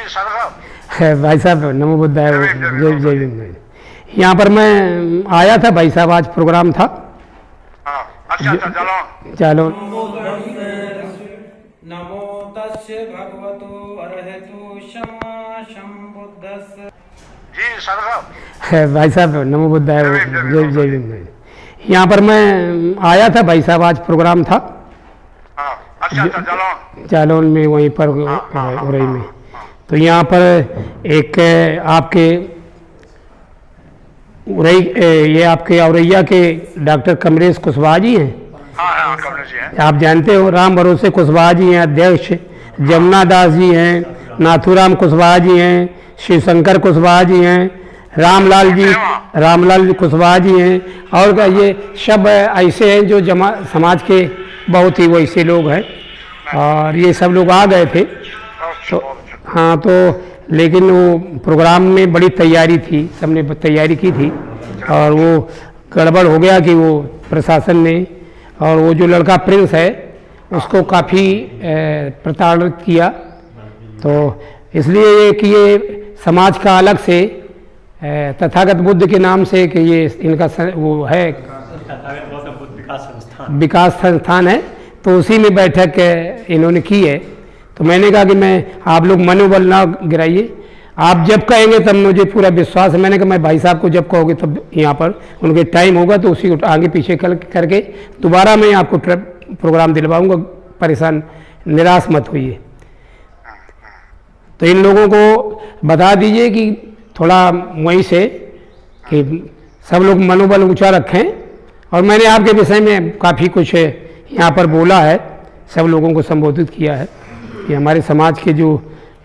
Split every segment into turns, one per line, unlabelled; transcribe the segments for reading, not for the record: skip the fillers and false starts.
साधु साहब।
भाई साहब नमो बुद्धाय, जय जय भीम। यहाँ पर मैं आया था भाई साहब, आज प्रोग्राम था।
हाँ, अच्छा चलो
चलो।
नमो तस्य भगवतो अरहतो सम्मा सम्बुद्धस्स।
जी साधु साहब।
भाई साहब नमो बुद्धाय, जय जय भीम। यहाँ पर मैं आया था भाई साहब, आज प्रोग्राम था।
हाँ, अच्छा चलो
जालौन में, वहीं पर उरई में। तो यहाँ पर एक आपके उरई, ये आपके औरैया के डॉक्टर कमलेश कुशवाहा जी हैं।
हाँ कमलेश जी हैं।
आप जानते हो, राम भरोसे कुशवाहा जी हैं अध्यक्ष, जमुना दास जी हैं, नाथूराम कुशवाहा जी हैं, शिवशंकर कुशवाहा जी हैं, रामलाल कुशवाहा जी हैं, और ये सब ऐसे हैं जो समाज के बहुत ही वैसे लोग हैं। और ये सब लोग आ गए थे। तो हाँ, तो लेकिन वो प्रोग्राम में बड़ी तैयारी थी, सबने तैयारी की थी, और वो गड़बड़ हो गया कि वो प्रशासन ने, और वो जो लड़का प्रिंस है उसको काफ़ी प्रताड़ित किया। तो इसलिए ये कि ये समाज का अलग से तथागत बुद्ध के नाम से कि ये इनका वो है विकास संस्थान है, तो उसी में बैठक इन्होंने की है। तो मैंने कहा कि मैं, आप लोग मनोबल ना गिराइए, आप जब कहेंगे तब मुझे पूरा विश्वास है। मैंने कहा मैं भाई साहब को जब कहोगे तब यहाँ पर उनके टाइम होगा तो उसी को आगे पीछे करके दोबारा मैं आपको प्रोग्राम दिलवाऊंगा, परेशान निराश मत होइए। तो इन लोगों को बता दीजिए कि थोड़ा वहीं से कि सब लोग मनोबल ऊंचा रखें। और मैंने आपके विषय में काफ़ी कुछ यहाँ पर बोला है, सब लोगों को संबोधित किया है कि हमारे समाज के जो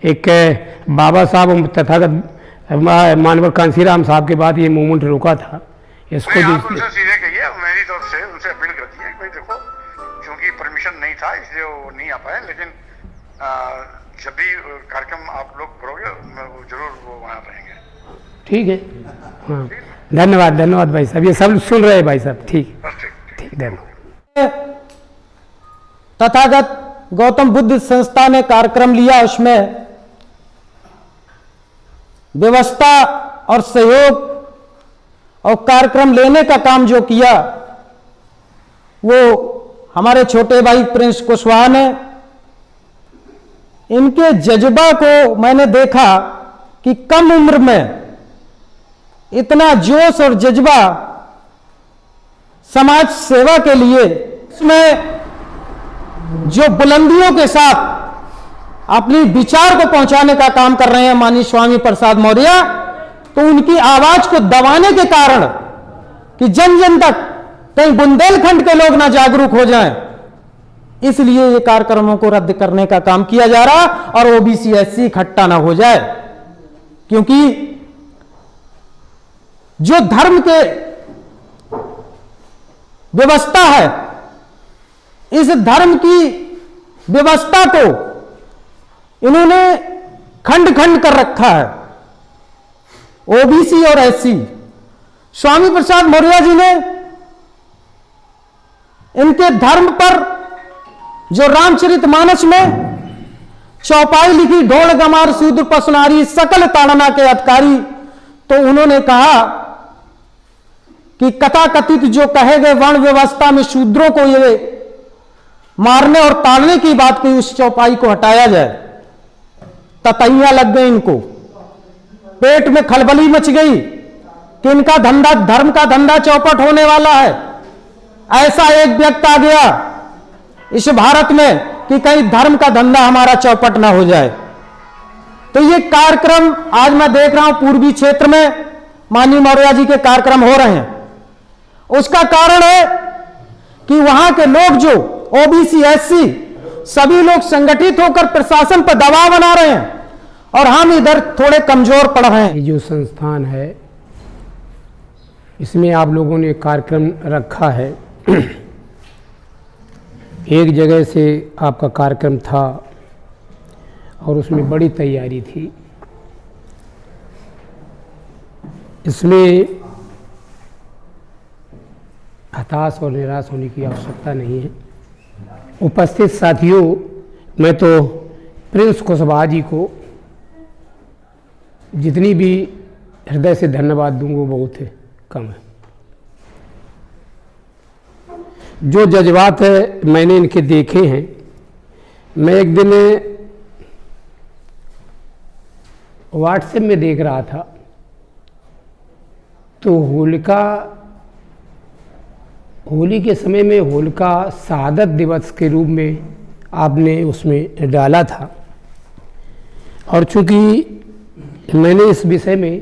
एक बाबा साहब तथागत मानवर कांसीराम साहब के बाद ये मूवमेंट रोका था, इसको
आप उनसे सीधे कहिए, मेरी तरफ से उनसे अपील करती है कि भाई देखो, क्योंकि परमिशन नहीं था इसलिए वो नहीं आ पाए, लेकिन जब भी कार्यक्रम आप लोग करोगे वो जरूर वो वहाँ रहेंगे।
ठीक है, हाँ, धन्यवाद भाई साहब, ये सब सुन रहे हैं भाई साहब। ठीक, धन्यवाद।
तथागत गौतम बुद्ध संस्था ने कार्यक्रम लिया, उसमें व्यवस्था और सहयोग और कार्यक्रम लेने का काम जो किया वो हमारे छोटे भाई प्रिंस कुशवाहा ने। इनके जज्बा को मैंने देखा कि कम उम्र में इतना जोश और जज्बा समाज सेवा के लिए, इसमें जो बुलंदियों के साथ अपनी विचार को पहुंचाने का काम कर रहे हैं माननीय स्वामी प्रसाद मौर्य, तो उनकी आवाज को दबाने के कारण कि जन जन तक कहीं बुंदेलखंड के लोग ना जागरूक हो जाएं, इसलिए ये कार्यक्रमों को रद्द करने का काम किया जा रहा और ओबीसी एससी इकट्ठा ना हो जाए। क्योंकि जो धर्म के व्यवस्था है, इस धर्म की व्यवस्था को इन्होंने खंड खंड कर रखा है, ओबीसी और एससी। स्वामी प्रसाद मौर्य जी ने इनके धर्म पर जो रामचरितमानस में चौपाई लिखी, ढोल गमार शूद्र पसनारी सकल ताड़ना के अधिकारी, तो उन्होंने कहा कि कथा कथित जो कहे गए वर्ण व्यवस्था में शूद्रों को ये मारने और ताड़ने की बात की, उस चौपाई को हटाया जाए। ततैया लग गई इनको, पेट में खलबली मच गई कि इनका धंधा, धर्म का धंधा चौपट होने वाला है। ऐसा एक व्यक्ति आ गया इस भारत में कि कहीं धर्म का धंधा हमारा चौपट ना हो जाए। तो ये कार्यक्रम आज मैं देख रहा हूं पूर्वी क्षेत्र में माननीय मौर्य जी के कार्यक्रम हो रहे हैं। उसका कारण है कि वहां के लोग जो ओबीसी एससी सभी लोग संगठित होकर प्रशासन पर दबाव बना रहे हैं और हम इधर थोड़े कमजोर पड़ रहे हैं।
ये जो संस्थान है इसमें आप लोगों ने कार्यक्रम रखा है, एक जगह से आपका कार्यक्रम था और उसमें बड़ी तैयारी थी। इसमें हताश और निराश होने की आवश्यकता नहीं है। उपस्थित साथियों, मैं तो प्रिंस कुशवाहा जी को जितनी भी हृदय से धन्यवाद दूँ वो बहुत है, कम है। जो जज्बात है मैंने इनके देखे हैं। मैं एक दिन व्हाट्सएप में देख रहा था तो होली के समय में होलिका शहादत दिवस के रूप में आपने उसमें डाला था, और चूंकि मैंने इस विषय में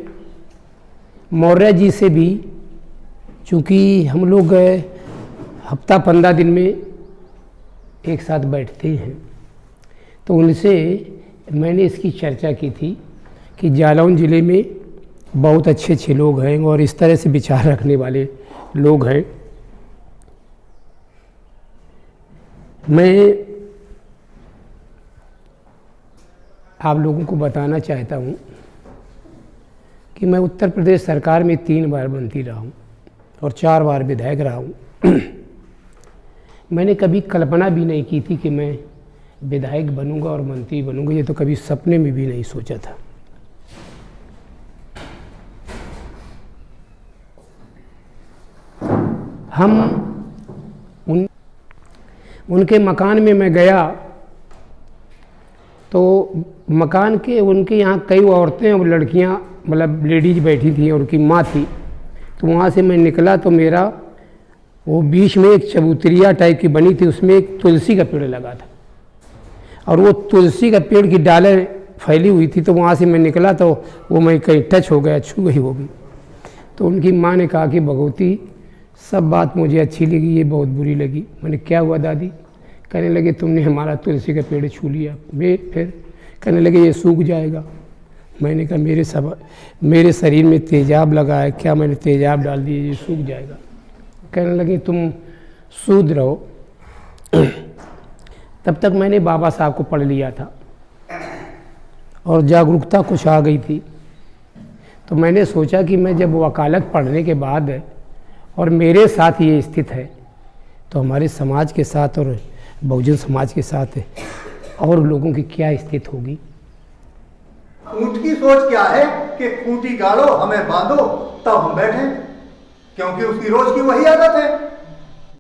मौर्य जी से भी, चूंकि हम लोग हफ्ता 15 दिन में एक साथ बैठते हैं, तो उनसे मैंने इसकी चर्चा की थी कि जालौन ज़िले में बहुत अच्छे अच्छे लोग हैं और इस तरह से विचार रखने वाले लोग हैं। मैं आप लोगों को बताना चाहता हूँ कि मैं उत्तर प्रदेश सरकार में 3 बार मंत्री रहा हूँ और 4 बार विधायक रहा हूँ। मैंने कभी कल्पना भी नहीं की थी कि मैं विधायक बनूंगा और मंत्री बनूंगा, ये तो कभी सपने में भी नहीं सोचा था। उनके मकान में मैं गया तो मकान के उनके यहाँ कई औरतें और लड़कियाँ, मतलब लेडीज बैठी थी और उनकी माँ थी। तो वहाँ से मैं निकला तो मेरा वो बीच में एक चबूतरिया टाइप की बनी थी, उसमें एक तुलसी का पेड़ लगा था और वो तुलसी का पेड़ की डालें फैली हुई थी। तो वहाँ से मैं निकला तो वो मैं कहीं टच हो गया, छू गई होगी। तो उनकी माँ ने कहा कि भगवती सब बात मुझे अच्छी लगी, ये बहुत बुरी लगी। मैंने क्या हुआ दादी? कहने लगे तुमने हमारा तुलसी का पेड़ छू लिया। फिर कहने लगे ये सूख जाएगा। मैंने कहा मेरे शरीर में तेजाब लगा है, क्या मैंने तेजाब डाल दिया ये सूख जाएगा? कहने लगे तुम सूद रहो। तब तक मैंने बाबा साहब को पढ़ लिया था और जागरूकता कुछ आ गई थी। तो मैंने सोचा कि मैं जब वकालत पढ़ने के बाद और मेरे साथ ये स्थित है तो हमारे समाज के साथ और बहुजन समाज के साथ और लोगों की क्या स्थिति होगी।
ऊंट की सोच क्या है कि खूंटी गाड़ो हमें बांधो तब हम बैठे, क्योंकि उसकी रोज की वही आदत है।